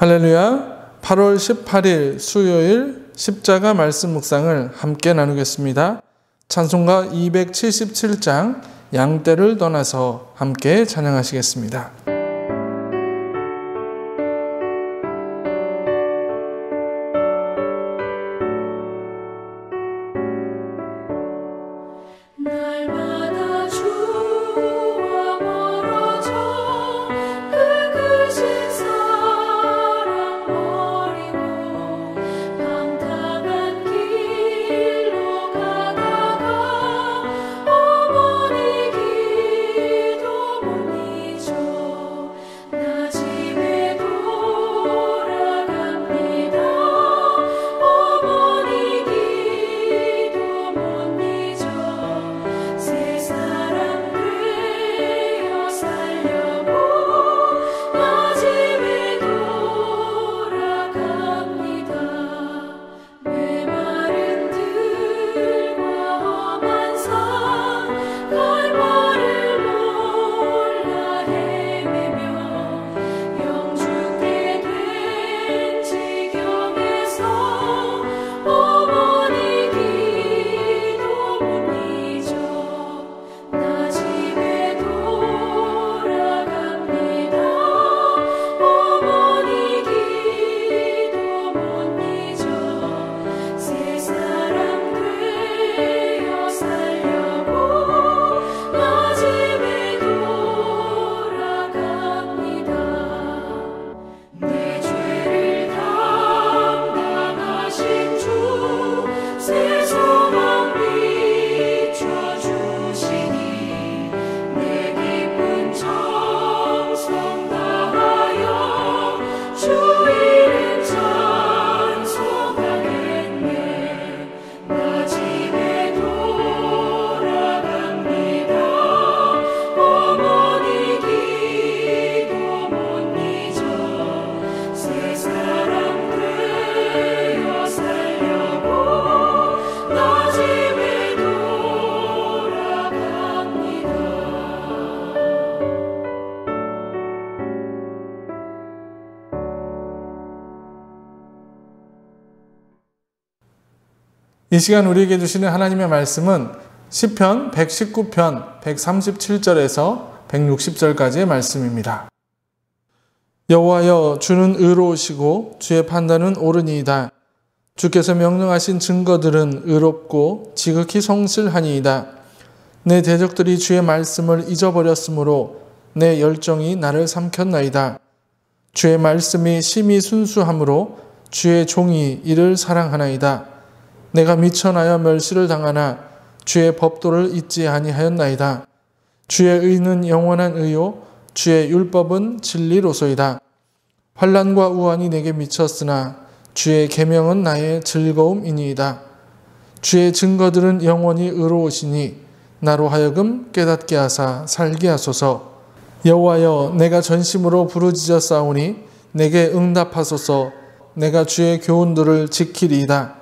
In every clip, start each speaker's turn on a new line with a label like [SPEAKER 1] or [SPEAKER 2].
[SPEAKER 1] 할렐루야. 8월 18일 수요일 십자가 말씀 묵상을 함께 나누겠습니다. 찬송가 277장 양떼를 떠나서 함께 찬양하시겠습니다. 이 시간 우리에게 주시는 하나님의 말씀은 시편 119편 137절에서 160절까지의 말씀입니다. 여호와여, 주는 의로우시고 주의 판단은 옳으니이다. 주께서 명령하신 증거들은 의롭고 지극히 성실하니이다. 내 대적들이 주의 말씀을 잊어버렸으므로 내 열정이 나를 삼켰나이다. 주의 말씀이 심히 순수하므로 주의 종이 이를 사랑하나이다. 내가 미천하여 멸시를 당하나 주의 법도를 잊지 아니하였나이다. 주의 의는 영원한 의요 주의 율법은 진리로소이다. 환난과 우환이 내게 미쳤으나 주의 계명은 나의 즐거움이니이다. 주의 증거들은 영원히 의로우시니 나로 하여금 깨닫게 하사 살게 하소서. 여호와여, 내가 전심으로 부르짖어 싸우니 내게 응답하소서. 내가 주의 교훈들을 지키리이다.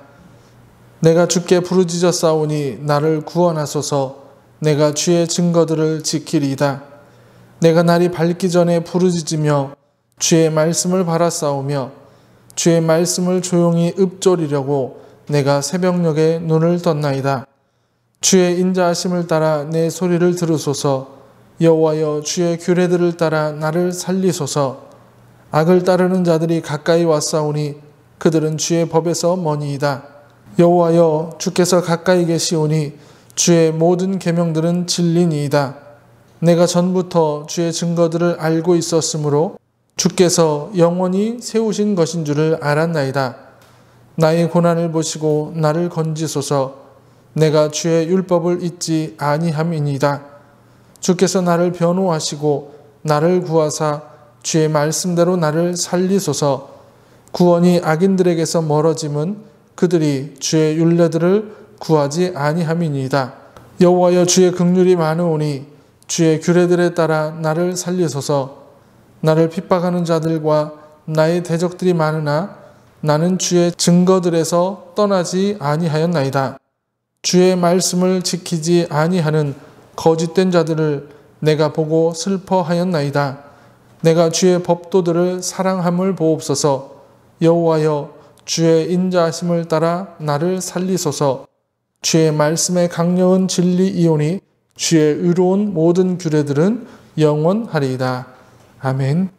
[SPEAKER 1] 내가 주께 부르짖어 싸우니 나를 구원하소서. 내가 주의 증거들을 지키리이다. 내가 날이 밝기 전에 부르짖으며 주의 말씀을 바라싸우며 주의 말씀을 조용히 읊조리려고 내가 새벽녘에 눈을 떴나이다. 주의 인자하심을 따라 내 소리를 들으소서. 여호와여, 주의 규례들을 따라 나를 살리소서. 악을 따르는 자들이 가까이 왔사오니 그들은 주의 법에서 머니이다. 여호와여, 주께서 가까이 계시오니 주의 모든 계명들은 진리니이다. 내가 전부터 주의 증거들을 알고 있었으므로 주께서 영원히 세우신 것인 줄을 알았나이다. 나의 고난을 보시고 나를 건지소서. 내가 주의 율법을 잊지 아니함이니이다. 주께서 나를 변호하시고 나를 구하사 주의 말씀대로 나를 살리소서. 구원이 악인들에게서 멀어짐은 그들이 주의 율례들을 구하지 아니함이니이다. 여호와여, 주의 긍휼이 많으오니 주의 규례들에 따라 나를 살리소서. 나를 핍박하는 자들과 나의 대적들이 많으나 나는 주의 증거들에서 떠나지 아니하였나이다. 주의 말씀을 지키지 아니하는 거짓된 자들을 내가 보고 슬퍼하였나이다. 내가 주의 법도들을 사랑함을 보옵소서. 여호와여, 주의 인자하심을 따라 나를 살리소서. 주의 말씀의 강력은 진리이오니 주의 의로운 모든 규례들은 영원하리이다. 아멘.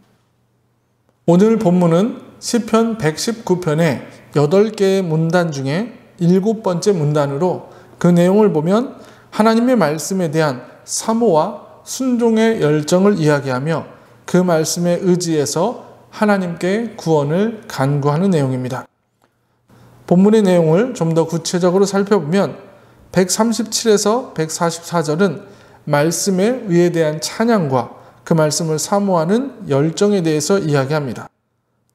[SPEAKER 1] 오늘 본문은 시편 119편의 8개의 문단 중에 7번째 문단으로 그 내용을 보면 하나님의 말씀에 대한 사모와 순종의 열정을 이야기하며 그 말씀에 의지해서 하나님께 구원을 간구하는 내용입니다. 본문의 내용을 좀 더 구체적으로 살펴보면 137에서 144절은 말씀의 의에 대한 찬양과 그 말씀을 사모하는 열정에 대해서 이야기합니다.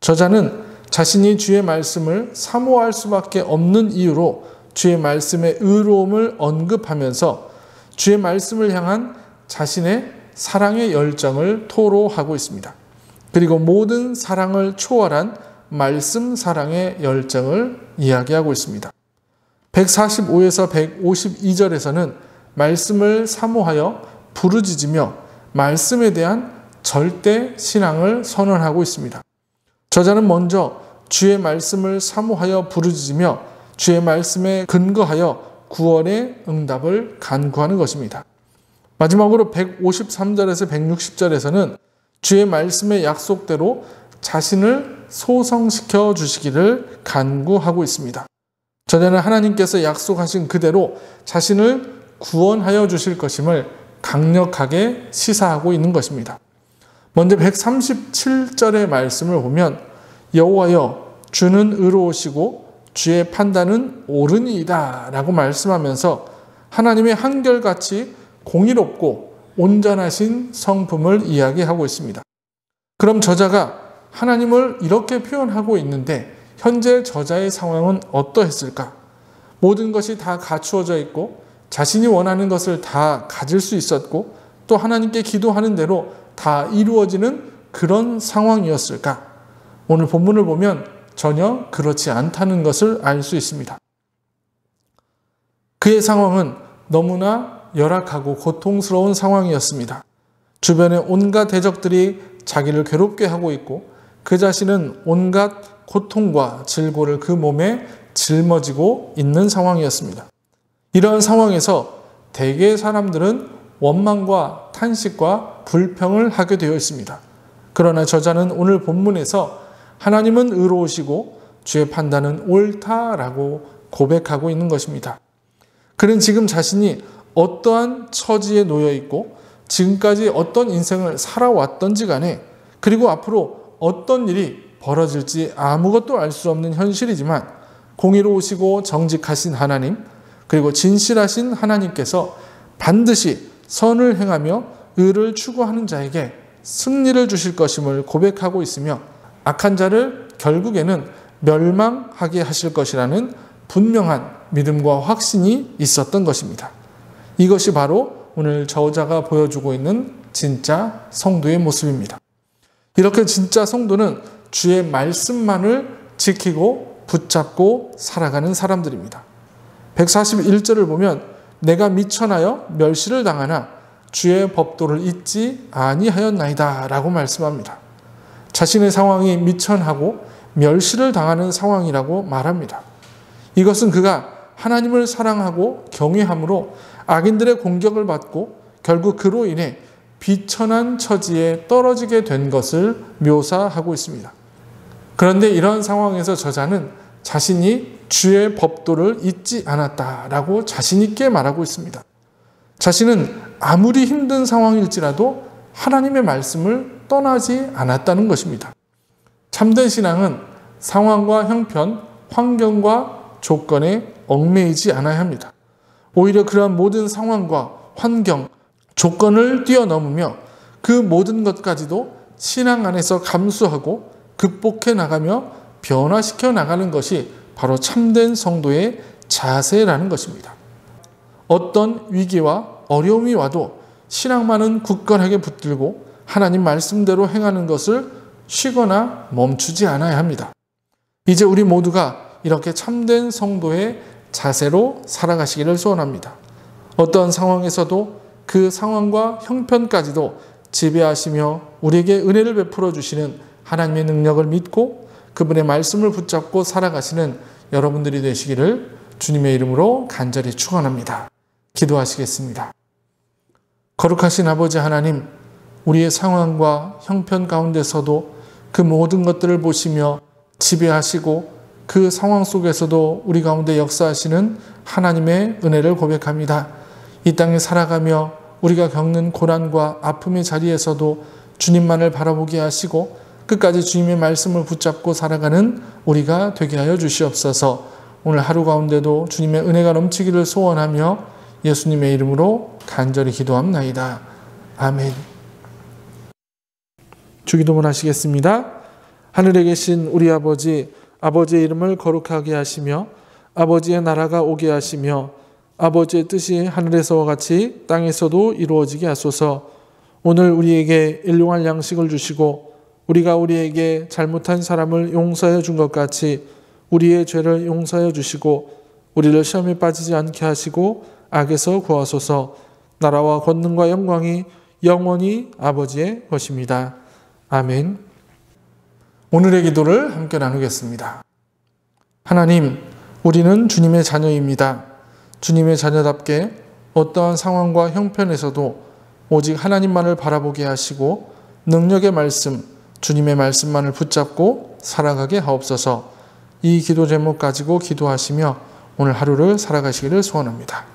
[SPEAKER 1] 저자는 자신이 주의 말씀을 사모할 수밖에 없는 이유로 주의 말씀의 의로움을 언급하면서 주의 말씀을 향한 자신의 사랑의 열정을 토로하고 있습니다. 그리고 모든 사랑을 초월한 말씀 사랑의 열정을 이야기하고 있습니다. 145에서 152절에서는 말씀을 사모하여 부르짖으며 말씀에 대한 절대 신앙을 선언하고 있습니다. 저자는 먼저 주의 말씀을 사모하여 부르짖으며 주의 말씀에 근거하여 구원의 응답을 간구하는 것입니다. 마지막으로 153절에서 160절에서는 주의 말씀의 약속대로 자신을 소성시켜 주시기를 간구하고 있습니다. 저자는 하나님께서 약속하신 그대로 자신을 구원하여 주실 것임을 강력하게 시사하고 있는 것입니다. 먼저 137절의 말씀을 보면 여호와여, 주는 의로우시고 주의 판단은 옳으니이다 라고 말씀하면서 하나님의 한결같이 공의롭고 온전하신 성품을 이야기하고 있습니다. 그럼 저자가 하나님을 이렇게 표현하고 있는데 현재 저자의 상황은 어떠했을까? 모든 것이 다 갖추어져 있고 자신이 원하는 것을 다 가질 수 있었고 또 하나님께 기도하는 대로 다 이루어지는 그런 상황이었을까? 오늘 본문을 보면 전혀 그렇지 않다는 것을 알 수 있습니다. 그의 상황은 너무나 열악하고 고통스러운 상황이었습니다. 주변의 온갖 대적들이 자기를 괴롭게 하고 있고 그 자신은 온갖 고통과 질고를 그 몸에 짊어지고 있는 상황이었습니다. 이러한 상황에서 대개의 사람들은 원망과 탄식과 불평을 하게 되어 있습니다. 그러나 저자는 오늘 본문에서 하나님은 의로우시고 주의 판단은 옳다라고 고백하고 있는 것입니다. 그는 지금 자신이 어떠한 처지에 놓여 있고 지금까지 어떤 인생을 살아왔던지 간에 그리고 앞으로 어떤 일이 벌어질지 아무것도 알 수 없는 현실이지만 공의로우시고 정직하신 하나님 그리고 진실하신 하나님께서 반드시 선을 행하며 의를 추구하는 자에게 승리를 주실 것임을 고백하고 있으며 악한 자를 결국에는 멸망하게 하실 것이라는 분명한 믿음과 확신이 있었던 것입니다. 이것이 바로 오늘 저자가 보여주고 있는 진짜 성도의 모습입니다. 이렇게 진짜 성도는 주의 말씀만을 지키고 붙잡고 살아가는 사람들입니다. 141절을 보면 내가 미천하여 멸시를 당하나 주의 법도를 잊지 아니하였나이다 라고 말씀합니다. 자신의 상황이 미천하고 멸시를 당하는 상황이라고 말합니다. 이것은 그가 하나님을 사랑하고 경외함으로 악인들의 공격을 받고 결국 그로 인해 비천한 처지에 떨어지게 된 것을 묘사하고 있습니다. 그런데 이러한 상황에서 저자는 자신이 주의 법도를 잊지 않았다라고 자신 있게 말하고 있습니다. 자신은 아무리 힘든 상황일지라도 하나님의 말씀을 떠나지 않았다는 것입니다. 참된 신앙은 상황과 형편, 환경과 조건에 얽매이지 않아야 합니다. 오히려 그러한 모든 상황과 환경, 조건을 뛰어넘으며 그 모든 것까지도 신앙 안에서 감수하고 극복해 나가며 변화시켜 나가는 것이 바로 참된 성도의 자세라는 것입니다. 어떤 위기와 어려움이 와도 신앙만은 굳건하게 붙들고 하나님 말씀대로 행하는 것을 쉬거나 멈추지 않아야 합니다. 이제 우리 모두가 이렇게 참된 성도의 자세로 살아가시기를 소원합니다. 어떠한 상황에서도 그 상황과 형편까지도 지배하시며 우리에게 은혜를 베풀어 주시는 하나님의 능력을 믿고 그분의 말씀을 붙잡고 살아가시는 여러분들이 되시기를 주님의 이름으로 간절히 축원합니다. 기도하시겠습니다. 거룩하신 아버지 하나님, 우리의 상황과 형편 가운데서도 그 모든 것들을 보시며 지배하시고 그 상황 속에서도 우리 가운데 역사하시는 하나님의 은혜를 고백합니다. 이 땅에 살아가며 우리가 겪는 고난과 아픔의 자리에서도 주님만을 바라보게 하시고 끝까지 주님의 말씀을 붙잡고 살아가는 우리가 되게 하여 주시옵소서. 오늘 하루 가운데도 주님의 은혜가 넘치기를 소원하며 예수님의 이름으로 간절히 기도합나이다. 아멘. 주기도문 하시겠습니다. 하늘에 계신 우리 아버지, 아버지의 이름을 거룩하게 하시며 아버지의 나라가 오게 하시며 아버지의 뜻이 하늘에서와 같이 땅에서도 이루어지게 하소서. 오늘 우리에게 일용할 양식을 주시고 우리가 우리에게 잘못한 사람을 용서해 준 것 같이 우리의 죄를 용서해 주시고 우리를 시험에 빠지지 않게 하시고 악에서 구하소서. 나라와 권능과 영광이 영원히 아버지의 것입니다. 아멘. 오늘의 기도를 함께 나누겠습니다. 하나님, 우리는 주님의 자녀입니다. 주님의 자녀답게 어떠한 상황과 형편에서도 오직 하나님만을 바라보게 하시고 능력의 말씀, 주님의 말씀만을 붙잡고 살아가게 하옵소서. 이 기도 제목 가지고 기도하시며 오늘 하루를 살아가시기를 소원합니다.